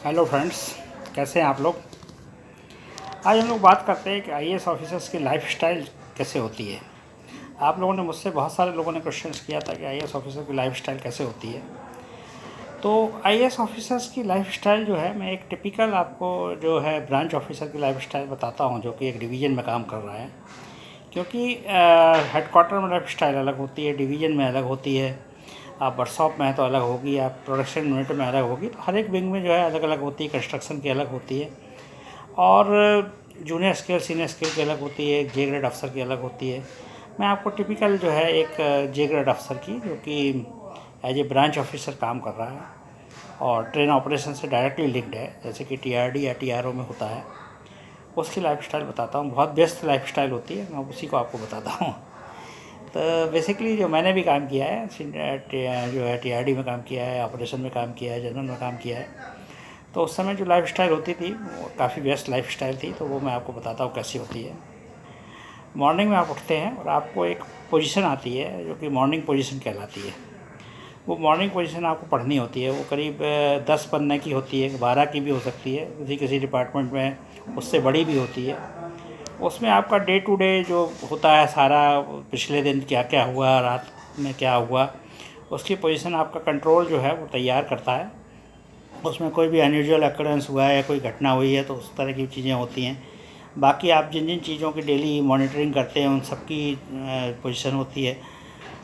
Hello friends, कैसे हैं आप लोग। आज हम लोग बात करते हैं कि आईएएस ऑफिसर्स की लाइफस्टाइल कैसे होती है। आप लोगों ने मुझसे, बहुत सारे लोगों ने क्वेश्चंस किया था कि आईएएस ऑफिसर की लाइफस्टाइल कैसे होती है। तो आईएएस ऑफिसर्स की लाइफस्टाइल जो है, मैं एक टिपिकल आपको जो है ब्रांच ऑफिसर की लाइफस्टाइल बताता हूँ, जो कि एक डिवीज़न में काम कर रहा है। क्योंकि हेडक्वार्टर में लाइफस्टाइल अलग होती है, डिवीज़न में अलग होती है, आप वर्कशॉप में है तो अलग होगी, आप प्रोडक्शन यूनिट में अलग होगी। तो हर एक विंग में जो है अलग अलग होती है, कंस्ट्रक्शन की अलग होती है, और जूनियर स्केल सीनियर स्केल की अलग होती है, जे ग्रेड अफसर की अलग होती है। मैं आपको टिपिकल जो है एक जे ग्रेड अफसर की, जो कि एज ए ब्रांच ऑफिसर काम कर रहा है और ट्रेन ऑपरेशन से डायरेक्टली लिंक्ड है, जैसे कि टीआरडी या टीआरओ में होता है, उसकी लाइफस्टाइल बताता हूँ। बहुत बेस्ट लाइफस्टाइल होती है, मैं उसी को आपको बताता हूँ। तो बेसिकली जो मैंने भी काम किया है, जो है टीआरडी में काम किया है, ऑपरेशन में काम किया है, जनरल में काम किया है, तो उस समय जो लाइफस्टाइल होती थी वो काफ़ी बेस्ट लाइफस्टाइल थी। तो वो मैं आपको बताता हूँ कैसी होती है। मॉर्निंग में आप उठते हैं और आपको एक पोजीशन आती है जो कि मॉर्निंग पोजीशन कहलाती है। वो मॉर्निंग पोजीशन आपको पढ़नी होती है। वो करीब 10 पन्ने की होती है, 12 की भी हो सकती है, किसी किसी डिपार्टमेंट में उससे बड़ी भी होती है। उसमें आपका डे टू डे जो होता है सारा, पिछले दिन क्या क्या हुआ, रात में क्या हुआ, उसकी पोजीशन आपका कंट्रोल जो है वो तैयार करता है। उसमें कोई भी अनयूजुअल अकरेंस हुआ है या कोई घटना हुई है तो उस तरह की चीज़ें होती हैं। बाकी आप जिन जिन चीज़ों की डेली मॉनिटरिंग करते हैं उन सब की पोजीशन होती है।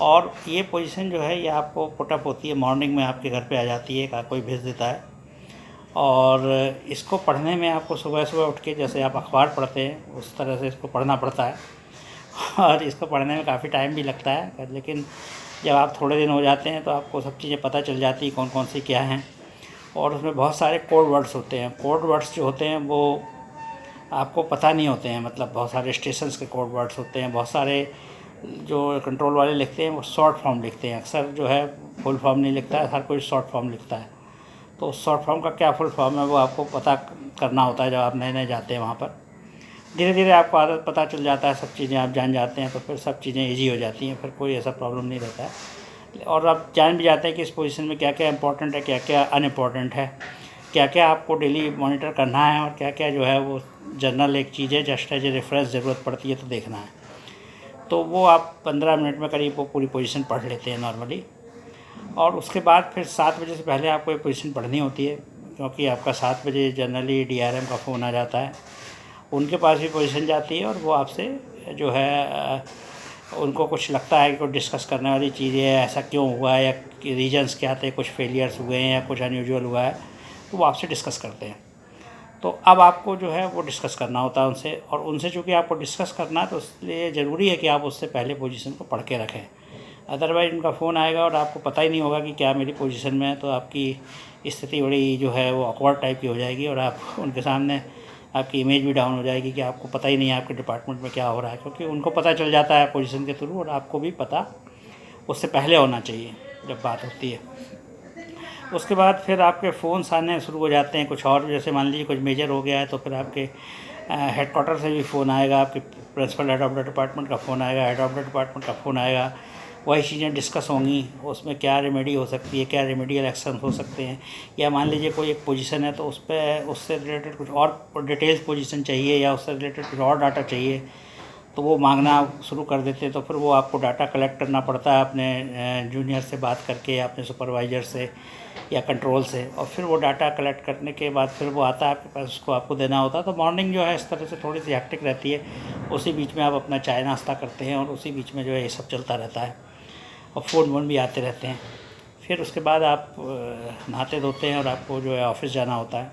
और ये पोजीशन जो है ये आपको पुटअप होती है, मॉर्निंग में आपके घर पे आ जाती है, कोई भेज देता है। और इसको पढ़ने में आपको सुबह सुबह उठ के, जैसे आप अखबार पढ़ते हैं उस तरह से इसको पढ़ना पड़ता है। और इसको पढ़ने में काफ़ी टाइम भी लगता है, लेकिन जब आप थोड़े दिन हो जाते हैं तो आपको सब चीज़ें पता चल जाती हैं कौन कौन सी क्या हैं। और उसमें बहुत सारे कोड वर्ड्स होते हैं। कोड वर्ड्स जो होते हैं वो आपको पता नहीं होते हैं, मतलब बहुत सारे स्टेशंस के कोड वर्ड्स होते हैं। बहुत सारे जो कंट्रोल वाले लिखते हैं वो शॉर्ट फॉर्म लिखते हैं, अक्सर जो है फुल फॉर्म नहीं लिखता है, हर कोई शॉर्ट फॉर्म लिखता है। तो उस शॉर्ट फॉर्म का क्या फुल फॉर्म है वो आपको पता करना होता है जब आप नए नए जाते हैं वहाँ पर। धीरे धीरे आपको आदत पता चल जाता है, सब चीज़ें आप जान जाते हैं, तो फिर सब चीज़ें ईजी हो जाती हैं, फिर कोई ऐसा प्रॉब्लम नहीं रहता है। और आप जान भी जाते हैं कि इस पोजीशन में क्या क्या इंपॉर्टेंट है, क्या क्या अनइम्पॉर्टेंट है, क्या क्या आपको डेली मॉनिटर करना है, और क्या क्या जो है वो जनरल एक चीज़ है, जस्ट एज ए रेफरेंस ज़रूरत पड़ती है तो देखना है। तो वो आप 15 मिनट में करीब वो पूरी पोजीशन पढ़ लेते हैं नॉर्मली। और उसके बाद फिर 7 बजे से पहले आपको ये पोजीशन पढ़नी होती है, क्योंकि आपका 7 बजे जनरली डीआरएम का फ़ोन आ जाता है, उनके पास भी पोजीशन जाती है, और वो आपसे जो है उनको कुछ लगता है कि कुछ डिस्कस करने वाली चीज़ें है, ऐसा क्यों हुआ है, या रीजंस क्या थे, कुछ फेलियर्स हुए हैं या कुछ अनयूजुअल हुआ है, तो वो आपसे डिस्कस करते हैं। तो अब आपको जो है वो डिस्कस करना होता है उनसे, और उनसे चूँकि आपको डिस्कस करना है तो इसलिए ज़रूरी है कि आप उससे पहले पोजीशन को पढ़ के रखें। अदरवाइज़ उनका फ़ोन आएगा और आपको पता ही नहीं होगा कि क्या मेरी पोजीशन में है, तो आपकी स्थिति बड़ी जो है वो ऑकवर्ड टाइप की हो जाएगी, और आप उनके सामने आपकी इमेज भी डाउन हो जाएगी कि आपको पता ही नहीं है आपके डिपार्टमेंट में क्या हो रहा है। क्योंकि उनको पता चल जाता है पोजीशन के थ्रू, और आपको भी पता उससे पहले होना चाहिए जब बात होती है। उसके बाद फिर आपके फ़ोन्स आने शुरू हो जाते हैं कुछ और, जैसे मान लीजिए कुछ मेजर हो गया है तो फिर आपके हेडक्वार्टर से भी फ़ोन आएगा, आपके principal head of the department का फ़ोन आएगा, हेड ऑफ द डिपार्टमेंट का फ़ोन आएगा। वही चीज़ें डिस्कस होंगी, उसमें क्या रेमेडी हो सकती है, क्या रेमेडियल एक्शन हो सकते हैं। या मान लीजिए कोई एक पोजीशन है तो उस पर उससे रिलेटेड कुछ और डिटेल्स पोजीशन चाहिए, या उससे रिलेटेड कुछ और डाटा चाहिए, तो वो मांगना शुरू कर देते हैं। तो फिर वो आपको डाटा कलेक्ट करना पड़ता है अपने जूनियर से बात करके, या अपने सुपरवाइज़र से या कंट्रोल से, और फिर वो डाटा कलेक्ट करने के बाद फिर वो आता है आपके पास, उसको आपको देना होता है। तो मॉर्निंग जो है इस तरह से थोड़ी सी हेक्टिक रहती है। उसी बीच में आप अपना चाय नाश्ता करते हैं, और उसी बीच में जो है ये सब चलता रहता है, और फ़ोन वोन भी आते रहते हैं। फिर उसके बाद आप नहाते धोते हैं और आपको जो है ऑफ़िस जाना होता है।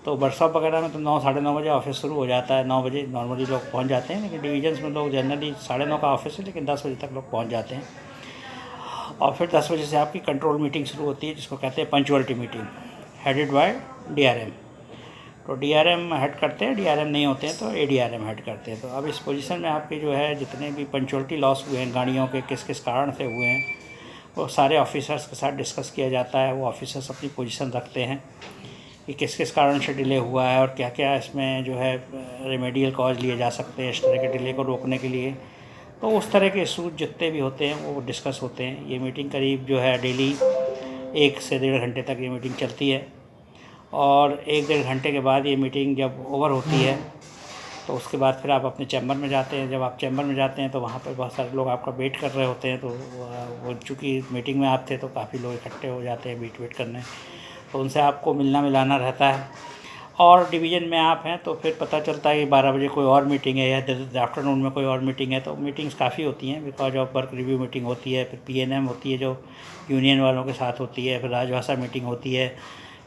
तो वर्कशॉप वगैरह में तो 9 साढ़े 9 बजे ऑफिस शुरू हो जाता है। 9 बजे नॉर्मली लोग पहुंच जाते हैं, लेकिन डिवीजन्स में लोग जनरली 9:30 का ऑफिस है, लेकिन 10 बजे तक लोग पहुंच जाते हैं। और फिर 10 बजे से आपकी कंट्रोल मीटिंग शुरू होती है, जिसको कहते हैं punctuality meeting, headed by DRM. तो डीआरएम हेड करते हैं, डीआरएम नहीं होते हैं तो एडीआरएम हेड करते हैं। तो अब इस पोजीशन में आपके जो है जितने भी पंचुअलिटी लॉस हुए हैं गाड़ियों के, किस किस कारण से हुए हैं, वो सारे ऑफिसर्स के साथ डिस्कस किया जाता है। वो ऑफिसर्स अपनी पोजीशन रखते हैं कि किस किस कारण से डिले हुआ है, और क्या क्या इसमें जो है रेमेडियल कॉज लिए जा सकते हैं इस तरह के डिले को रोकने के लिए। तो उस तरह के इशूज़ जितने भी होते हैं वो डिस्कस होते हैं। ये मीटिंग करीब जो है डेली 1 से 1.5 घंटे तक ये मीटिंग चलती है। और 1-1.5 घंटे के बाद ये मीटिंग जब ओवर होती है तो उसके बाद फिर आप अपने चैम्बर में जाते हैं। जब आप चैम्बर में जाते हैं तो वहाँ पर बहुत सारे लोग आपका वेट कर रहे होते हैं। तो वो चूँकि मीटिंग में आप थे तो काफ़ी लोग इकट्ठे हो जाते हैं वेट करने, तो उनसे आपको मिलना मिलाना रहता है। और डिवीज़न में आप हैं तो फिर पता चलता है कि 12 बजे कोई और मीटिंग है या आफ्टरनून में कोई और मीटिंग है। तो मीटिंग्स काफ़ी होती हैं, because of work review meeting होती है, फिर PNM होती है जो यूनियन वालों के साथ होती है, फिर राजभाषा मीटिंग होती है,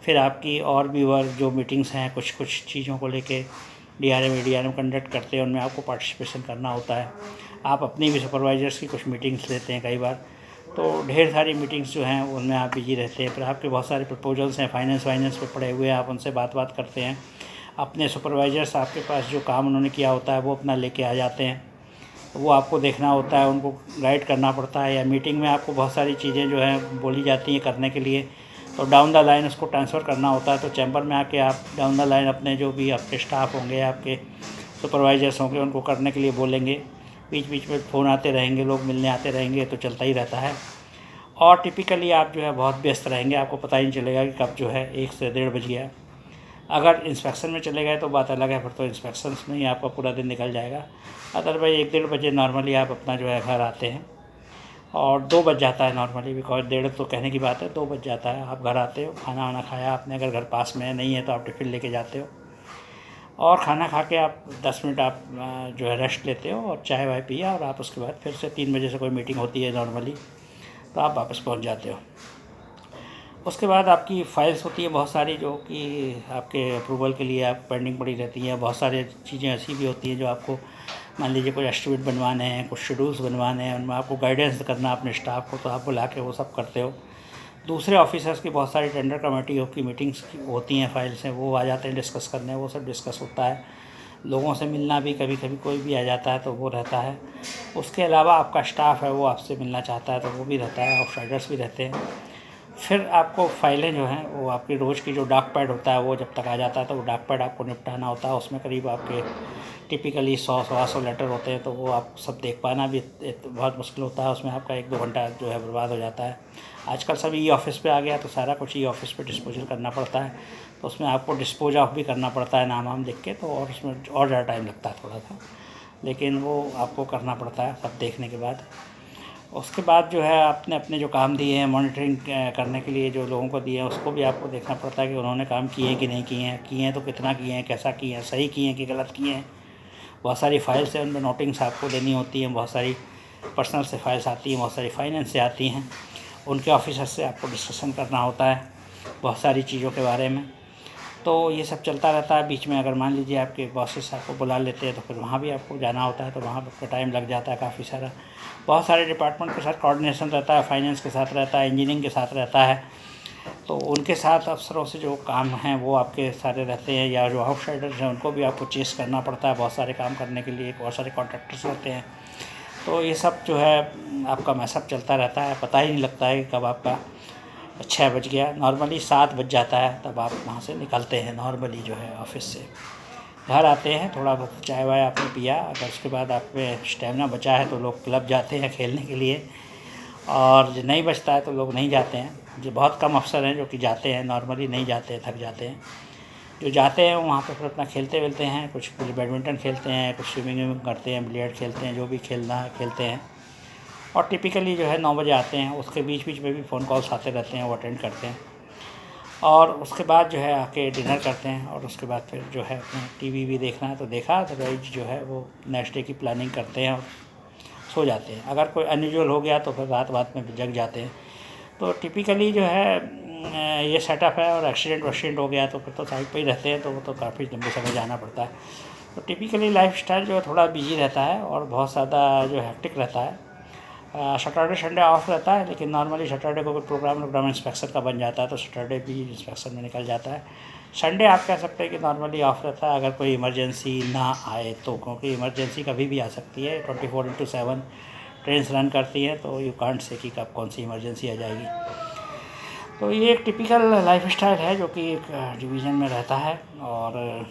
फिर आपकी और भी वर्क जो मीटिंग्स हैं कुछ चीज़ों को लेके DRM कंडक्ट करते हैं, उनमें आपको पार्टिसिपेशन करना होता है। आप अपनी भी सुपरवाइजर्स की कुछ मीटिंग्स लेते हैं कई बार, तो ढेर सारी मीटिंग्स जो हैं उनमें आप बिजी रहते हैं। फिर आपके बहुत सारे प्रपोजल्स हैं फाइनेंस पे पड़े हुए हैं, आप उनसे बात करते हैं। अपने सुपरवाइजर्स आपके पास जो काम उन्होंने किया होता है वो अपना लेके आ जाते हैं, तो वो आपको देखना होता है, उनको गाइड करना पड़ता है। या मीटिंग में आपको बहुत सारी चीज़ें जो हैं बोली जाती हैं करने के लिए, तो डाउन द लाइन उसको ट्रांसफ़र करना होता है। तो चैम्बर में आके आप डाउन द लाइन अपने जो भी आपके स्टाफ होंगे, आपके सुपरवाइजर्स होंगे, उनको करने के लिए बोलेंगे। बीच बीच में फ़ोन आते रहेंगे, लोग मिलने आते रहेंगे, तो चलता ही रहता है। और टिपिकली आप जो है बहुत व्यस्त रहेंगे, आपको पता ही नहीं चलेगा कि कब जो है 1 से 1:30 बज गया। अगर इंस्पेक्शन में चले गए तो बात अलग है, फिर तो इंस्पेक्शंस में ही आपका पूरा दिन निकल जाएगा। अदरवाइज़ 1-1:30 बजे नॉर्मली आप अपना जो है घर आते हैं, और 2 बज जाता है नॉर्मली, बिकॉज 1:30 तो कहने की बात है, 2 बज जाता है। आप घर आते हो, खाना वाना खाया आपने, अगर घर पास में नहीं है तो आप टिफ़िन लेके जाते हो, और खाना खा के आप 10 मिनट आप जो है रेस्ट लेते हो, और चाय वाय पिया, और आप उसके बाद फिर से 3 बजे से कोई मीटिंग होती है नॉर्मली, तो आप वापस पहुंच जाते हो। उसके बाद आपकी फ़ाइल्स होती हैं बहुत सारी, जो कि आपके अप्रूवल के लिए आप पेंडिंग पड़ी रहती हैं। बहुत सारी चीज़ें ऐसी भी होती हैं जो आपको, मान लीजिए कोई एस्टिमेट बनवाने हैं, कुछ शेड्यूल्स बनवाने हैं, उनमें आपको गाइडेंस करना अपने स्टाफ को, तो आप बुला के वो सब करते हो। दूसरे ऑफिसर्स की बहुत सारी टेंडर कमेटी की मीटिंग्स होती हैं, फाइल्स हैं, वो आ जाते हैं डिस्कस करने, वो सब डिस्कस होता है। लोगों से मिलना भी, कभी कभी कोई भी आ जाता है तो वो रहता है। उसके अलावा आपका स्टाफ है वो आपसे मिलना चाहता है तो वो भी रहता है, आउटसाइडर्स भी रहते हैं। फिर आपको फ़ाइलें जो हैं वो आपकी रोज़ की जो डाक पैड होता है वो जब तक आ जाता है तो वो डाक पैड आपको निपटाना होता है। उसमें करीब आपके टिपिकली 100-125 लेटर होते हैं, तो वो आप सब देख पाना भी बहुत मुश्किल होता है। उसमें आपका 1-2 घंटा जो है बर्बाद हो जाता है। आजकल सब ऑफिस पे आ गया तो सारा कुछ ऑफिस पे डिस्पोजल करना पड़ता है, तो उसमें आपको डिस्पोज ऑफ भी करना पड़ता है नाम वाम लिख के, तो और उसमें और ज़्यादा टाइम लगता है थोड़ा सा, लेकिन वो आपको करना पड़ता है सब देखने के बाद। उसके बाद जो है आपने अपने जो काम दिए हैं मॉनिटरिंग करने के लिए, जो लोगों को दिए हैं, उसको भी आपको देखना पड़ता है कि उन्होंने काम किए हैं कि नहीं किए हैं तो कितना किए हैं, कैसा किए हैं, सही किए हैं कि गलत किए हैं। बहुत सारी फाइल्स हैं, उनमें नोटिंग्स आपको देनी होती हैं। बहुत सारी पर्सनल से फाइल्स आती हैं, बहुत सारी फाइनेंस से आती हैं, उनके ऑफिसर से आपको डिस्कशन करना होता है बहुत सारी चीज़ों के बारे में। तो ये सब चलता रहता है। बीच में अगर मान लीजिए आपके बॉसेस आपको बुला लेते हैं तो फिर वहाँ भी आपको जाना होता है, तो वहाँ पर टाइम लग जाता है काफ़ी सारा। बहुत सारे डिपार्टमेंट के साथ कोऑर्डिनेशन रहता है, फाइनेंस के साथ रहता है, इंजीनियरिंग के साथ रहता है, तो उनके साथ अफसरों से जो काम हैं वो आपके सारे रहते हैं। या जो आउटसाइडर्स हैं उनको भी आपको चेस करना पड़ता है बहुत सारे काम करने के लिए, बहुत सारे कॉन्ट्रैक्टर्स रहते हैं। तो ये सब जो है आपका मैसअप चलता रहता है, पता ही नहीं लगता है कि कब आपका 6 बज गया। नॉर्मली 7 बज जाता है तब आप वहाँ से निकलते हैं नॉर्मली जो है ऑफिस से। घर आते हैं, थोड़ा बहुत चाय वाय आपने पिया, अगर उसके बाद आप में स्टेमिना बचा है तो लोग क्लब जाते हैं खेलने के लिए, और जो नहीं बचता है तो लोग नहीं जाते हैं। जो बहुत कम अफसर हैं जो कि जाते हैं, नॉर्मली नहीं जाते हैं, थक जाते हैं। जो जाते हैं वहाँ पर फिर अपना खेलते वेलते हैं, कुछ बैडमिंटन खेलते हैं, कुछ स्विमिंग करते हैं, बिलियर्ड खेलते हैं, जो भी खेलना है खेलते हैं। और टिपिकली जो है 9 बजे आते हैं। उसके बीच बीच में भी फ़ोन कॉल्स आते रहते हैं, वो अटेंड करते हैं, और उसके बाद जो है आके डिनर करते हैं, और उसके बाद फिर जो है अपना टीवी भी देखना है तो देखा, अदरवाइज जो है वो नेक्स्ट डे की प्लानिंग करते हैं और सो जाते हैं। अगर कोई अनयूजुअल हो गया तो फिर रात में जग जाते हैं। तो टिपिकली जो है ये सेटअप है। और एक्सीडेंट हो गया तो फिर तो साइड पे ही रहते हैं, तो वो तो काफ़ी लंबे समय जाना पड़ता है। तो टिपिकली लाइफस्टाइल जो है थोड़ा बिजी रहता है और बहुत ज़्यादा जो हेक्टिक रहता है। सैटरडे संडे ऑफ रहता है, लेकिन नॉर्मली सैटरडे को कोई प्रोग्राम इंस्पेक्शन का बन जाता है तो सैटरडे भी इंस्पेक्शन में निकल जाता है। संडे आप कह सकते हैं कि नॉर्मली ऑफ रहता है, अगर कोई इमरजेंसी ना आए तो, क्योंकि इमरजेंसी कभी भी आ सकती है। 24/7 ट्रेन्स रन करती हैं, तो यू कांट से कि कब कौन सी इमरजेंसी आ जाएगी। तो ये एक टिपिकल लाइफस्टाइल है जो कि एक डिवीज़न में रहता है। और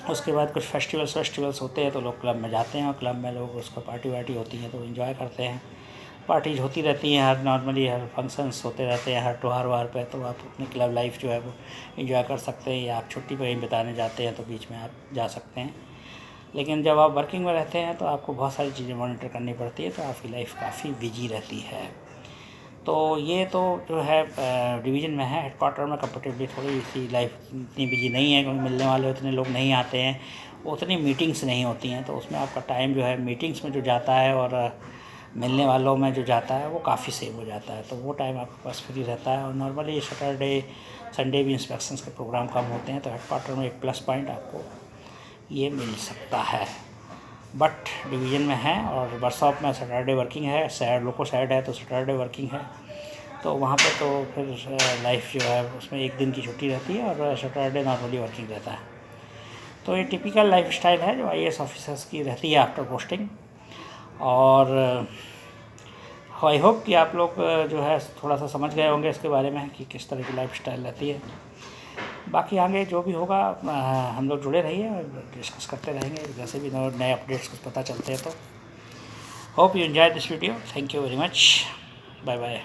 उसके बाद कुछ फेस्टिवल्स होते हैं तो लोग क्लब में जाते हैं, और क्लब में लोग उसको पार्टी वार्टी होती है तो एंजॉय करते हैं। पार्टीज होती रहती हैं, हर नॉर्मली हर फंक्शंस होते रहते हैं हर त्योहार वार पे, तो आप अपनी क्लब लाइफ जो है वो एंजॉय कर सकते हैं, या आप छुट्टी पे कहीं बिताने जाते हैं तो बीच में आप जा सकते हैं। लेकिन जब आप वर्किंग में रहते हैं तो आपको बहुत सारी चीज़ें मॉनिटर करनी पड़ती है, तो आपकी लाइफ काफ़ी बिजी रहती है। तो ये तो जो है डिवीज़न में है। हेडक्वार्टर में कंपेरेटिवली थोड़ी सी लाइफ इतनी बिजी नहीं है, क्योंकि मिलने वाले उतने लोग नहीं आते हैं, उतनी मीटिंग्स नहीं होती हैं, तो उसमें आपका टाइम जो है मीटिंग्स में जो जाता है और मिलने वालों में जो जाता है वो काफ़ी सेव हो जाता है, तो वो टाइम आपके पास फ्री रहता है। और नॉर्मली सैटरडे संडे भी इंस्पेक्शंस के प्रोग्राम कम होते हैं, तो हेडक्वार्टर में एक प्लस पॉइंट आपको ये मिल सकता है। बट डिवीज़न में है, और वर्कशॉप में सैटरडे वर्किंग है, सैड लोको साइड है तो सैटरडे वर्किंग है, तो वहाँ पे तो फिर लाइफ जो है उसमें एक दिन की छुट्टी रहती है और सैटरडे नॉर्मली वर्किंग रहता है। तो ये टिपिकल लाइफ स्टाइल है जो आईएएस ऑफिसर्स की रहती है आफ्टर पोस्टिंग। और आई होप कि आप लोग जो है थोड़ा सा समझ गए होंगे इसके बारे में कि किस तरह की लाइफ स्टाइल रहती है। बाकी आगे जो भी होगा हम लोग जुड़े रहिए और डिस्कस करते रहेंगे, जैसे भी नए अपडेट्स कुछ पता चलते हैं। तो hope you enjoy this video, thank you very much, bye bye.